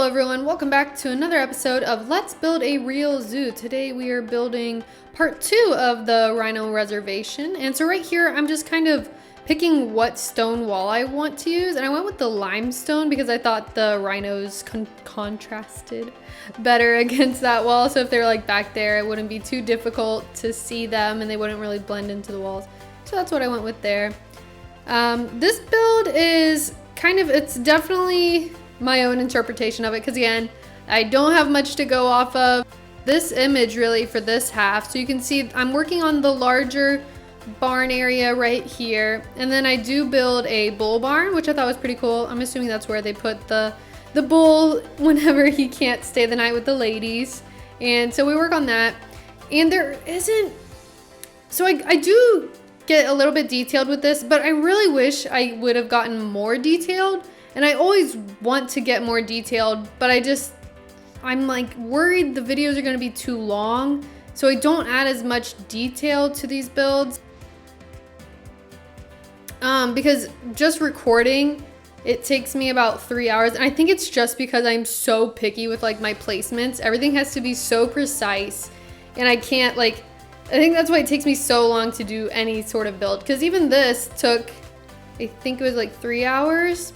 Hello everyone, welcome back to another episode of Let's Build a Real Zoo. Today we are building part 2 of the Rhino Reservation. And so right here I'm just kind of picking what stone wall I want to use. And I went with the limestone because I thought the rhinos contrasted better against that wall. So if they're like back there, it wouldn't be too difficult to see them and they wouldn't really blend into the walls. So that's what I went with there. This build is it's definitely my own interpretation of it because again, I don't have much to go off of. This image really for this half, so you can see I'm working on the larger barn area right here, and then I do build a bull barn, which I thought was pretty cool. I'm assuming that's where they put the bull whenever he can't stay the night with the ladies. And so we work on that, and there isn't, so I do get a little bit detailed with this, but I really wish I would have gotten more detailed. And I always want to get more detailed, but I'm like worried the videos are gonna be too long, so I don't add as much detail to these builds. Because just recording, it takes me about 3 hours, and I think it's just because I'm so picky with like my placements. Everything has to be so precise, and I can't I think that's why it takes me so long to do any sort of build, because even this took, I think it was like 3 hours.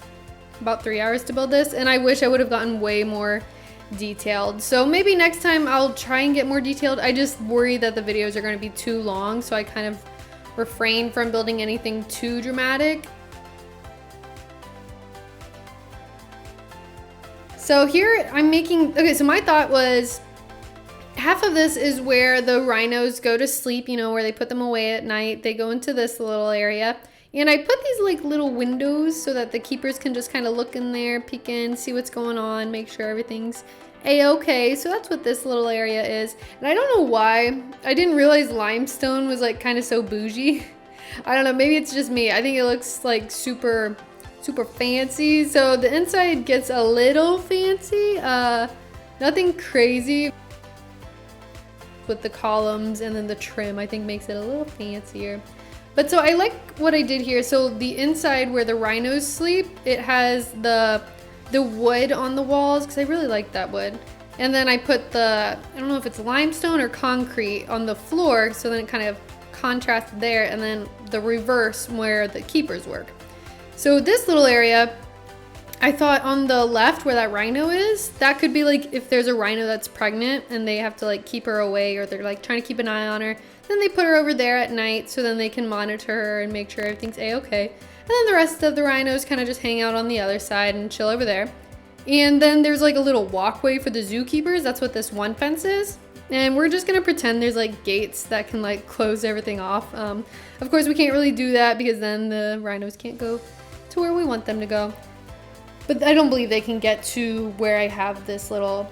About 3 hours to build this, and I wish I would have gotten way more detailed. So maybe next time I'll try and get more detailed. I just worry that the videos are going to be too long, so I kind of refrain from building anything too dramatic. So here I'm making, okay, so my thought was half of this is where the rhinos go to sleep, you know, where they put them away at night. They go into this little area. And I put these like little windows so that the keepers can just kind of look in there, peek in, see what's going on, make sure everything's a-okay. So that's what this little area is. And I don't know why. I didn't realize limestone was like kind of so bougie. I don't know, maybe it's just me. I think it looks like super fancy. So the inside gets a little fancy. Nothing crazy. With the columns and then the trim, I think makes it a little fancier. But so I like what I did here. So the inside where the rhinos sleep, it has the wood on the walls because I really like that wood. And then I put I don't know if it's limestone or concrete on the floor, so then it kind of contrasts there, and then the reverse where the keepers work. So this little area, I thought on the left where that rhino is, that could be like if there's a rhino that's pregnant and they have to like keep her away, or they're like trying to keep an eye on her. Then they put her over there at night so then they can monitor her and make sure everything's a-okay. And then the rest of the rhinos kind of just hang out on the other side and chill over there. And then there's like a little walkway for the zookeepers. That's what this one fence is. And we're just gonna pretend there's like gates that can like close everything off. Of course we can't really do that because then the rhinos can't go to where we want them to go. But I don't believe they can get to where I have this little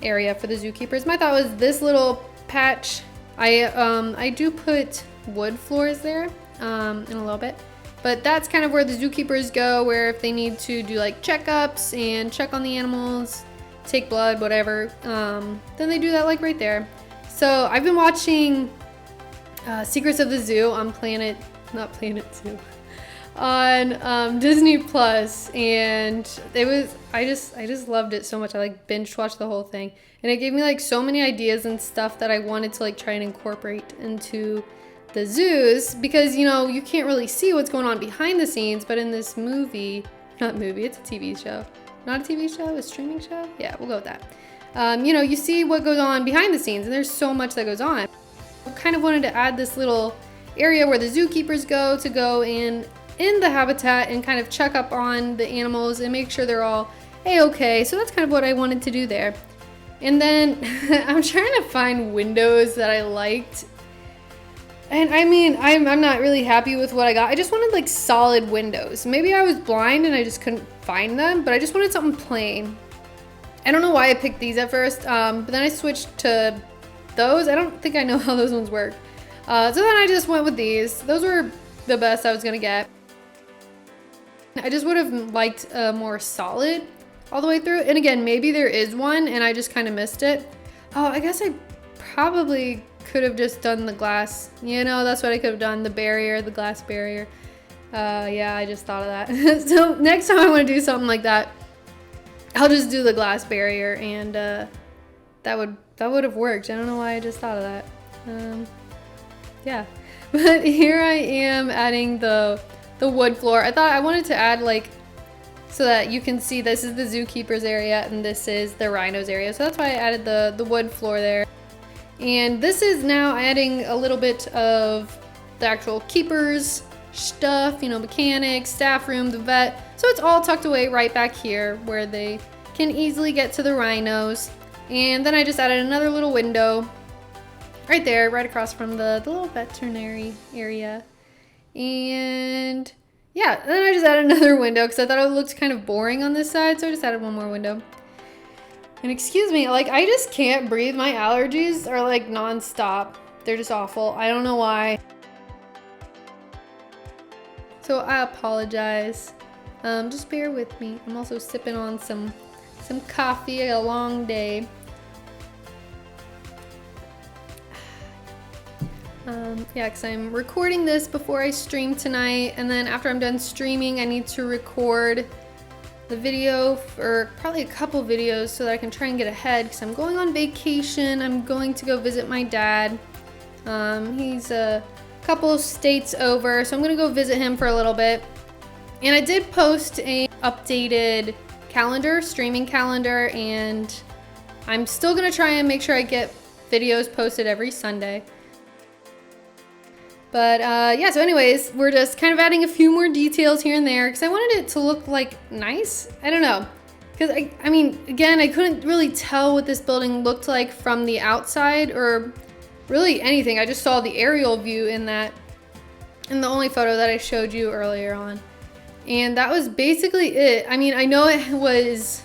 area for the zookeepers. My thought was this little patch, I do put wood floors there in a little bit, but that's kind of where the zookeepers go, where if they need to do like checkups and check on the animals, take blood, whatever, then they do that like right there. So I've been watching Secrets of the Zoo on not Planet Zoo, on Disney Plus, and I just loved it so much. I like binge watched the whole thing, and it gave me like so many ideas and stuff that I wanted to like try and incorporate into the zoos, because you know you can't really see what's going on behind the scenes, but in this movie, it's a TV show, not a TV show, a streaming show, yeah, we'll go with that. You know, you see what goes on behind the scenes, and there's so much that goes on. I kind of wanted to add this little area where the zookeepers go in the habitat and kind of check up on the animals and make sure they're all a-okay. So that's kind of what I wanted to do there. And then I'm trying to find windows that I liked. And I mean, I'm not really happy with what I got. I just wanted like solid windows. Maybe I was blind and I just couldn't find them, but I just wanted something plain. I don't know why I picked these at first, but then I switched to those. I don't think I know how those ones work. So then I just went with these. Those were the best I was gonna get. I just would have liked a more solid all the way through. And again, maybe there is one and I just kind of missed it. Oh, I guess I probably could have just done the glass. You know, that's what I could have done. The glass barrier. Yeah, I just thought of that. So next time I want to do something like that, I'll just do the glass barrier, and that would have worked. I don't know why I just thought of that. Yeah, but here I am adding the wood floor. I thought I wanted to add like, so that you can see this is the zookeeper's area and this is the rhinos area. So that's why I added the wood floor there. And this is now adding a little bit of the actual keepers stuff, you know, mechanics, staff room, the vet. So it's all tucked away right back here where they can easily get to the rhinos. And then I just added another little window right there, right across from the little veterinary area. And yeah, then I just added another window because I thought it looked kind of boring on this side, so I just added one more window. And excuse me, like I just can't breathe. My allergies are like non-stop. They're just awful. I don't know why. So I apologize. Just bear with me. I'm also sipping on some coffee, a long day. Yeah, because I'm recording this before I stream tonight, and then after I'm done streaming, I need to record the video, or probably a couple videos, so that I can try and get ahead, because I'm going on vacation. I'm going to go visit my dad. He's a couple states over, so I'm gonna go visit him for a little bit. And I did post a updated calendar, streaming calendar, and I'm still gonna try and make sure I get videos posted every Sunday. But yeah, so anyways, we're just kind of adding a few more details here and there because I wanted it to look like nice. I don't know, because I mean, again, I couldn't really tell what this building looked like from the outside or really anything. I just saw the aerial view in the only photo that I showed you earlier on. And that was basically it. I mean, I know it was,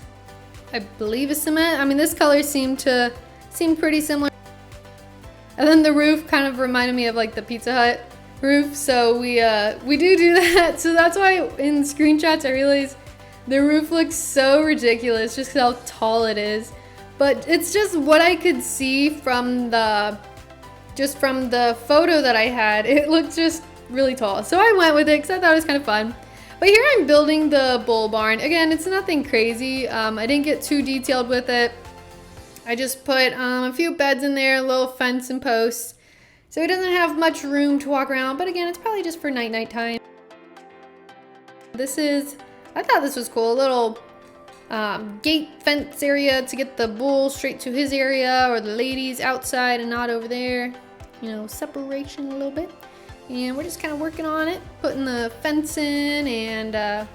I believe, a cement. I mean, this color seemed pretty similar. And then the roof kind of reminded me of like the Pizza Hut roof. So we do that. So that's why in screenshots I realized the roof looks so ridiculous just how tall it is. But it's just what I could see from the photo that I had. It looked just really tall. So I went with it because I thought it was kind of fun. But here I'm building the bull barn. Again, it's nothing crazy. I didn't get too detailed with it. I just put a few beds in there, a little fence and posts. So it doesn't have much room to walk around, but again, it's probably just for night time. I thought this was cool, a little gate fence area to get the bull straight to his area, or the ladies outside and not over there. You know, separation a little bit. And we're just kind of working on it, putting the fence in and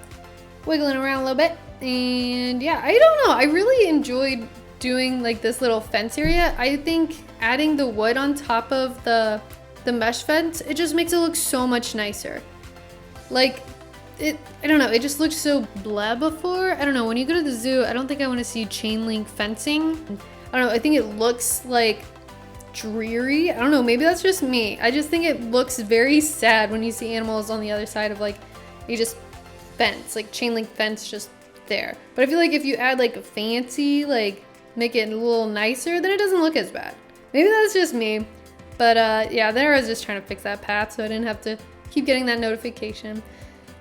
wiggling around a little bit. And yeah, I don't know, I really enjoyed doing like this little fence area. I think adding the wood on top of the mesh fence, it just makes it look so much nicer. Like I don't know, it just looked so blah before. I don't know, when you go to the zoo, I don't think I want to see chain link fencing. I don't know, I think it looks like dreary. I don't know, maybe that's just me. I just think it looks very sad when you see animals on the other side of like you just fence, like chain link fence just there. But I feel like if you add like a fancy, like make it a little nicer, then it doesn't look as bad. Maybe that's just me. But yeah, there I was just trying to fix that path so I didn't have to keep getting that notification.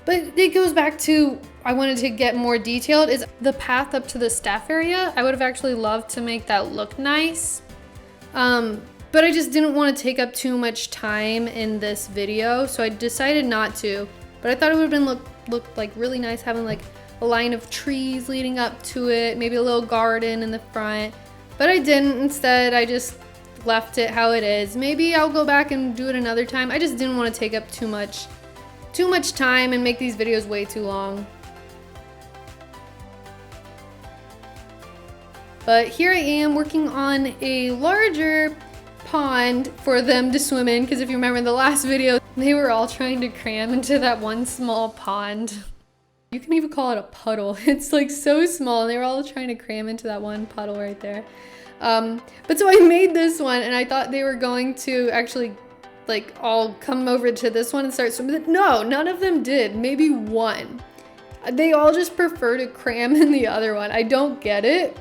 But it goes back to, I wanted to get more detailed, is the path up to the staff area. I would have actually loved to make that look nice. But I just didn't want to take up too much time in this video, so I decided not to. But I thought it would have been look like really nice having like a line of trees leading up to it, maybe a little garden in the front. But I didn't. Instead, I just left it how it is. Maybe I'll go back and do it another time. I just didn't want to take up too much time and make these videos way too long. But here I am working on a larger pond for them to swim in, because if you remember in the last video, they were all trying to cram into that one small pond. You can even call it a puddle. It's like so small, and they were all trying to cram into that one puddle right there. But so I made this one, and I thought they were going to actually like all come over to this one and start swimming. No, none of them did. Maybe one. They all just prefer to cram in the other one. I don't get it.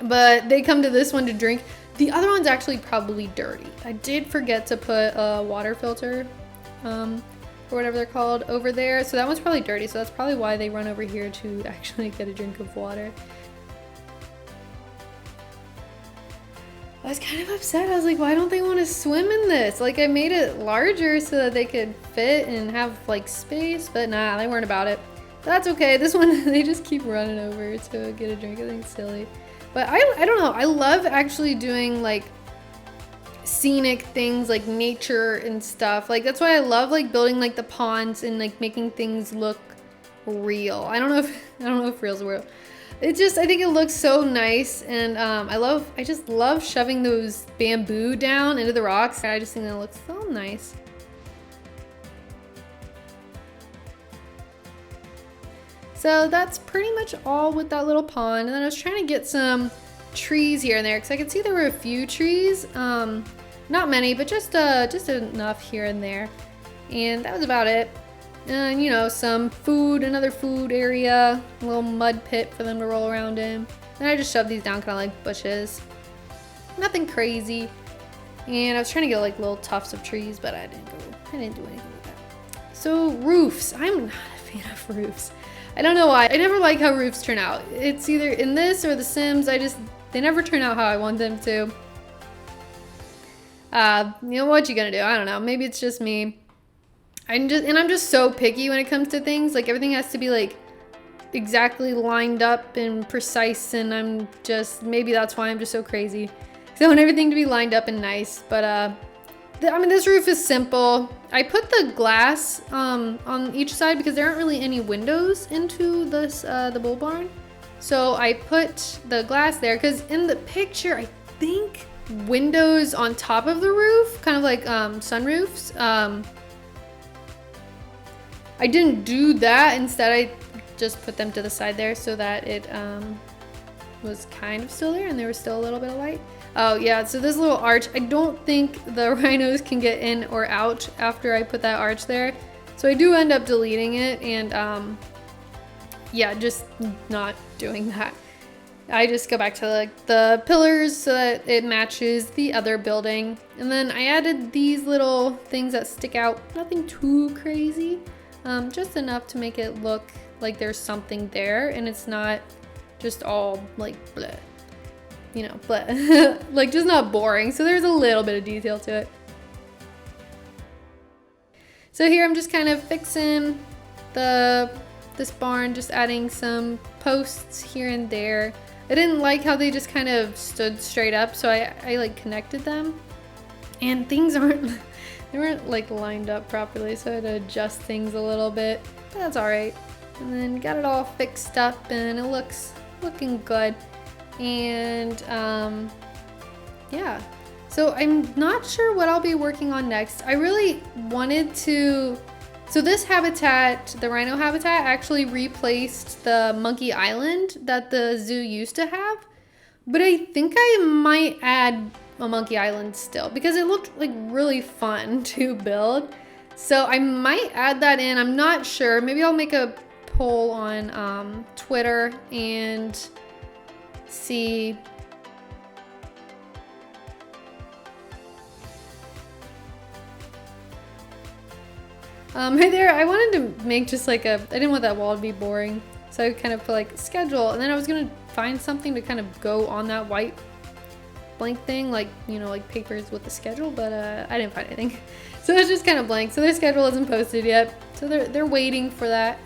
But they come to this one to drink. The other one's actually probably dirty. I did forget to put a water filter or whatever they're called over there. So that one's probably dirty. So that's probably why they run over here to actually get a drink of water. I was kind of upset. I was like, why don't they want to swim in this? Like, I made it larger so that they could fit and have like space, but nah, they weren't about it. But that's okay. This one, they just keep running over to get a drink. I think it's silly. But I don't know. I love actually doing like scenic things like nature and stuff. Like, that's why I love like building like the ponds and like making things look real. I don't know if real's real. It just, I think it looks so nice, and I just love shoving those bamboo down into the rocks. I just think it looks so nice. So that's pretty much all with that little pond. And then I was trying to get some trees here and there because I could see there were a few trees, not many, but just enough here and there. And that was about it. And, you know, some food, another food area, a little mud pit for them to roll around in. And I just shoved these down kind of like bushes. Nothing crazy. And I was trying to get like little tufts of trees, but I didn't do anything with that. So roofs. I'm not a fan of roofs. I don't know why. I never like how roofs turn out. It's either in this or The Sims. They never turn out how I want them to. You know, what you gonna do? I don't know. Maybe it's just me. I'm just so picky when it comes to things. Like, everything has to be like exactly lined up and precise, and maybe that's why I'm just so crazy. So I want everything to be lined up and nice. But I mean, this roof is simple. I put the glass on each side because there aren't really any windows into this the bull barn. So I put the glass there because in the picture, I think windows on top of the roof, kind of like sunroofs. I didn't do that. Instead, I just put them to the side there so that it was kind of still there and there was still a little bit of light. Oh yeah, so this little arch, I don't think the rhinos can get in or out after I put that arch there. So I do end up deleting it and yeah, just not doing that. I just go back to like the pillars so that it matches the other building. And then I added these little things that stick out, nothing too crazy. Just enough to make it look like there's something there and it's not just all like bleh, you know, bleh. Like, just not boring. So there's a little bit of detail to it. So here I'm just kind of fixing this barn, just adding some posts here and there. I didn't like how they just kind of stood straight up, so I like connected them, and things they weren't like lined up properly, so I had to adjust things a little bit, but that's all right. And then got it all fixed up and it looking good. And yeah, so I'm not sure what I'll be working on next. I really wanted to, so this habitat, the rhino habitat, actually replaced the monkey island that the zoo used to have, but I think I might add a monkey island still because it looked like really fun to build. So I might add that in. I'm not sure. Maybe I'll make a poll on Twitter and see. Right there, I wanted to make just like I didn't want that wall to be boring. So I kind of put like schedule, and then I was gonna find something to kind of go on that white blank thing, like, you know, like papers with the schedule, but I didn't find anything. So it's just kind of blank. So their schedule isn't posted yet. So they're waiting for that.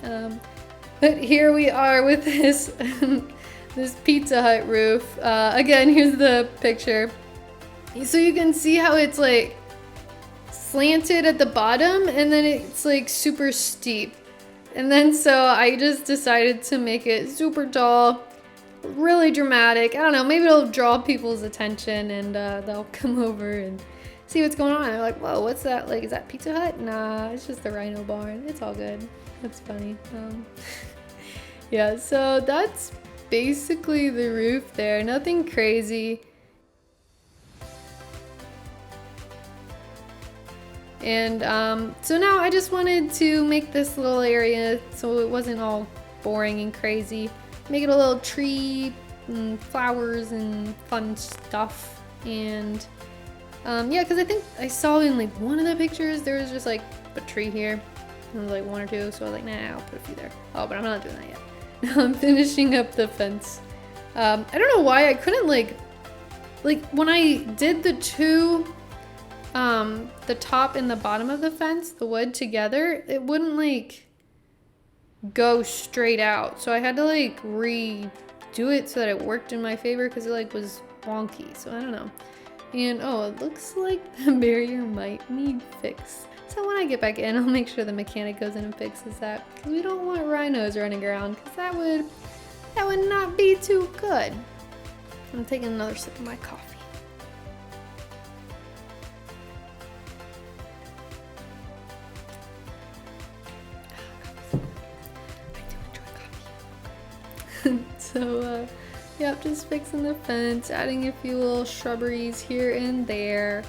But here we are with this this Pizza Hut roof. Again, here's the picture. So you can see how it's like slanted at the bottom and then it's like super steep. And then so I just decided to make it super tall, really dramatic. I don't know, maybe it'll draw people's attention and they'll come over and see what's going on. They're like, whoa, what's that? Like, is that Pizza Hut? Nah, it's just the rhino barn. It's all good. That's funny. Yeah, so that's basically the roof there. Nothing crazy. And so now I just wanted to make this little area so it wasn't all boring and crazy. Make it a little tree and flowers and fun stuff. And yeah, because I think I saw in like one of the pictures there was just like a tree here. And there was like 1 or 2, so I was like, nah, I'll put a few there. Oh, but I'm not doing that yet. Now I'm finishing up the fence. I don't know why I couldn't like when I did the two, the top and the bottom of the fence, the wood together, it wouldn't like go straight out. So I had to like redo it so that it worked in my favor because it like was wonky. So I don't know. And oh, it looks like the barrier might need fix. So when I get back in, I'll make sure the mechanic goes in and fixes that. Because we don't want rhinos running around because that would not be too good. I'm taking another sip of my coffee. So, yep, just fixing the fence, adding a few little shrubberies here and there.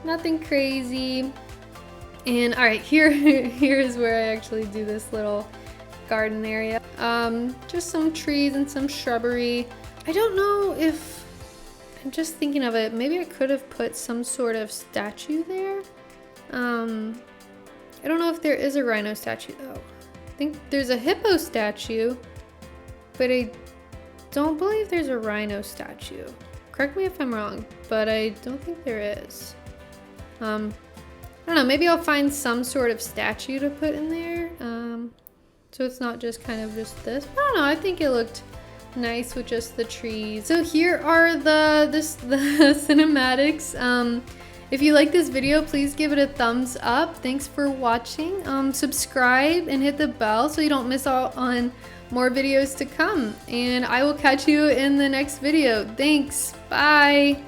Nothing crazy. And alright, here's where I actually do this little garden area. Just some trees and some shrubbery. I don't know if, I'm just thinking of it, maybe I could have put some sort of statue there. I don't know if there is a rhino statue though. I think there's a hippo statue, but I don't believe there's a rhino statue. Correct me if I'm wrong, but I don't think there is. I don't know, maybe I'll find some sort of statue to put in there. So it's not just kind of just this. I don't know, I think it looked nice with just the trees. So here are the cinematics. If you like this video, please give it a thumbs up. Thanks for watching. Subscribe and hit the bell so you don't miss out on more videos to come. And I will catch you in the next video. Thanks. Bye.